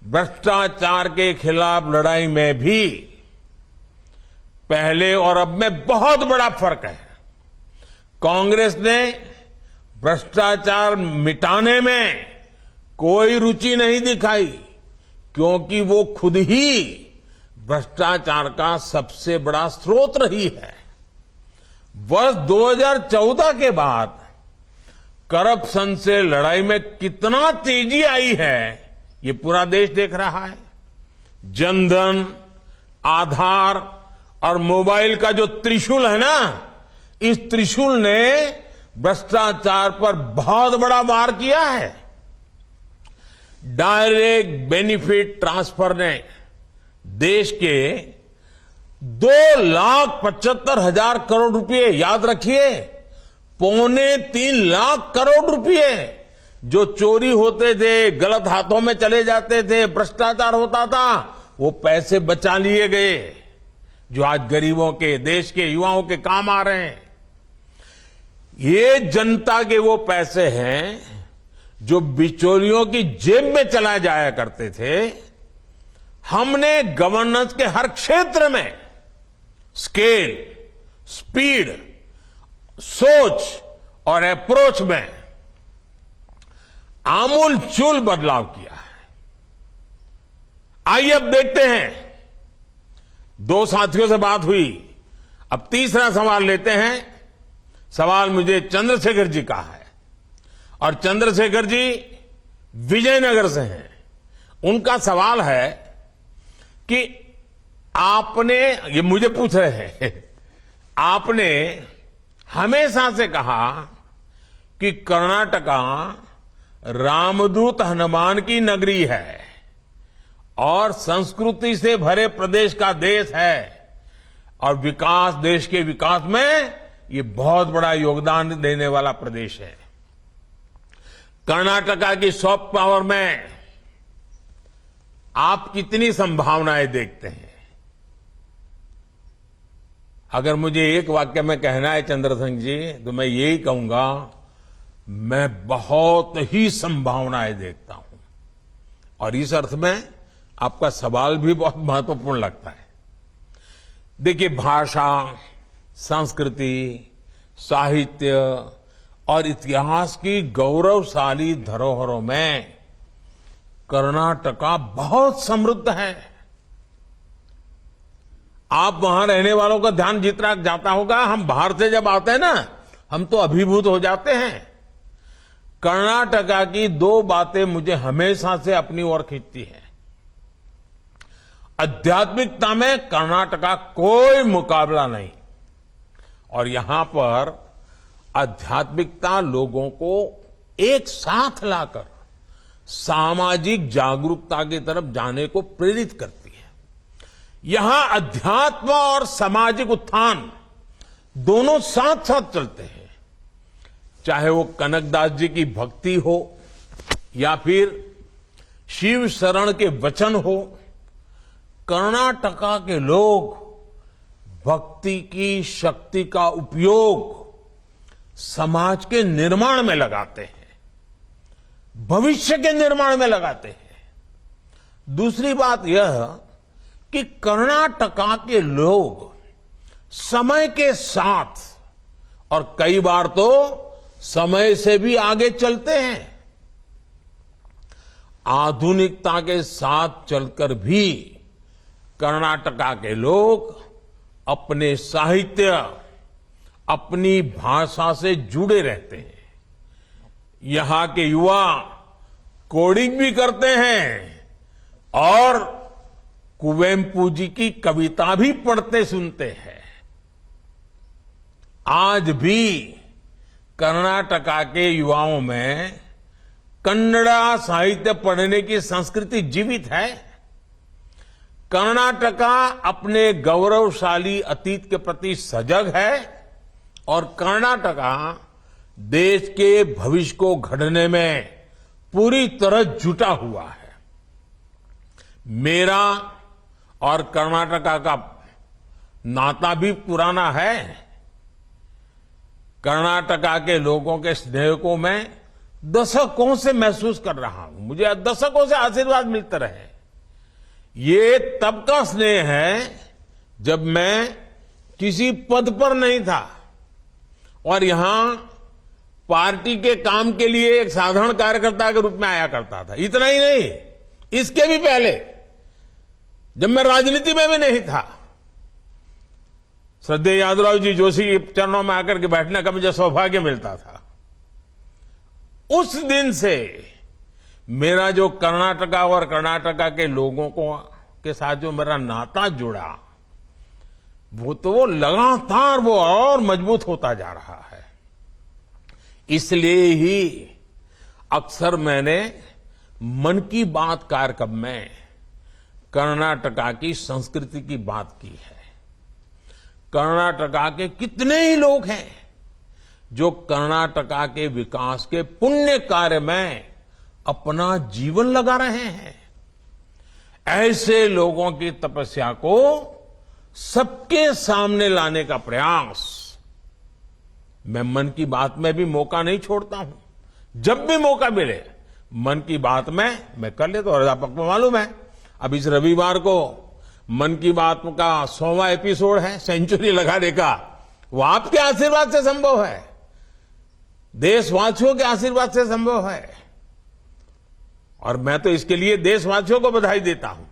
भ्रष्टाचार के खिलाफ लड़ाई में भी पहले और अब में बहुत बड़ा फर्क है। कांग्रेस ने भ्रष्टाचार मिटाने में कोई रुचि नहीं दिखाई, क्योंकि वो खुद ही भ्रष्टाचार का सबसे बड़ा स्रोत रही है। वर्ष 2014 के बाद करप्शन से लड़ाई में कितना तेजी आई है, ये पूरा देश देख रहा है। जनधन, आधार और मोबाइल का जो त्रिशूल है ना, इस त्रिशूल ने भ्रष्टाचार पर बहुत बड़ा वार किया है। डायरेक्ट बेनिफिट ट्रांसफर ने देश के 2,75,000 करोड़ रुपए, याद रखिए, 2.25 लाख करोड़ रुपए जो चोरी होते थे, गलत हाथों में चले जाते थे, भ्रष्टाचार होता था, वो पैसे बचा लिए गए, जो आज गरीबों के, देश के युवाओं के काम आ रहे हैं। ये जनता के वो पैसे हैं जो बिचौलियों की जेब में चला जाया करते थे। हमने गवर्नेंस के हर क्षेत्र में स्केल, स्पीड, सोच और अप्रोच में आमूलचूल बदलाव किया है। आइए अब देखते हैं, 2 साथियों से बात हुई, अब तीसरा सवाल लेते हैं। सवाल मुझे चंद्रशेखर जी का है और चंद्रशेखर जी विजयनगर से हैं। उनका सवाल है कि आपने, ये मुझे पूछ रहे हैं, आपने हमेशा से कहा कि कर्नाटका रामदूत हनुमान की नगरी है और संस्कृति से भरे प्रदेश का देश है और विकास, देश के विकास में ये बहुत बड़ा योगदान देने वाला प्रदेश है। कर्नाटका की सॉफ्ट पावर में आप कितनी संभावनाएं देखते हैं? अगर मुझे एक वाक्य में कहना है चंद्रशेखर जी, तो मैं यही कहूंगा, मैं बहुत ही संभावनाएं देखता हूं। और इस अर्थ में आपका सवाल भी बहुत महत्वपूर्ण लगता है। देखिए, भाषा, संस्कृति, साहित्य और इतिहास की गौरवशाली धरोहरों में कर्नाटका बहुत समृद्ध है। आप वहां रहने वालों का ध्यान जितना जाता होगा, हम बाहर से जब आते हैं ना, हम तो अभिभूत हो जाते हैं। कर्नाटका की 2 बातें मुझे हमेशा से अपनी ओर खींचती है। आध्यात्मिकता में कर्नाटका कोई मुकाबला नहीं, और यहां पर आध्यात्मिकता लोगों को एक साथ लाकर सामाजिक जागरूकता की तरफ जाने को प्रेरित करती है। यहां अध्यात्म और सामाजिक उत्थान दोनों साथ साथ चलते हैं। चाहे वो कनकदास जी की भक्ति हो या फिर शिव शरण के वचन हो, कर्नाटका के लोग भक्ति की शक्ति का उपयोग समाज के निर्माण में लगाते हैं, भविष्य के निर्माण में लगाते हैं। दूसरी बात यह कि कर्नाटका के लोग समय के साथ और कई बार तो समय से भी आगे चलते हैं। आधुनिकता के साथ चलकर भी कर्नाटका के लोग अपने साहित्य, अपनी भाषा से जुड़े रहते हैं। यहां के युवा कोडिंग भी करते हैं और कुवेम्पू जी की कविता भी पढ़ते सुनते हैं। आज भी कर्नाटका के युवाओं में कन्नड़ा साहित्य पढ़ने की संस्कृति जीवित है। कर्नाटका अपने गौरवशाली अतीत के प्रति सजग है और कर्नाटका देश के भविष्य को गढ़ने में पूरी तरह जुटा हुआ है। मेरा और कर्नाटका का नाता भी पुराना है। कर्नाटका के लोगों के स्नेह को मैं दशकों से महसूस कर रहा हूं। मुझे दशकों से आशीर्वाद मिलते रहे। ये तब का स्नेह है जब मैं किसी पद पर नहीं था और यहां पार्टी के काम के लिए एक साधारण कार्यकर्ता के रूप में आया करता था। इतना ही नहीं, इसके भी पहले जब मैं राजनीति में भी नहीं था, श्रद्धेय यादवराव जी जोशी के चरणों में आकर के बैठने का मुझे सौभाग्य मिलता था। उस दिन से मेरा जो कर्नाटका और कर्नाटका के लोगों के साथ जो मेरा नाता जुड़ा, वो लगातार वो और मजबूत होता जा रहा है। इसलिए ही अक्सर मैंने मन की बात कार्यक्रम में कर्नाटका की संस्कृति की बात की है। कर्नाटका के कितने ही लोग हैं जो कर्नाटका के विकास के पुण्य कार्य में अपना जीवन लगा रहे हैं। ऐसे लोगों की तपस्या को सबके सामने लाने का प्रयास मैं मन की बात में भी मौका नहीं छोड़ता हूं। जब भी मौका मिले मन की बात में मैं कर लेता हूं। और आपको मालूम है, अब इस रविवार को मन की बात का 100वां एपिसोड है, सेंचुरी लगाने का। वो आपके आशीर्वाद से संभव है, देशवासियों के आशीर्वाद से संभव है, और मैं तो इसके लिए देशवासियों को बधाई देता हूं।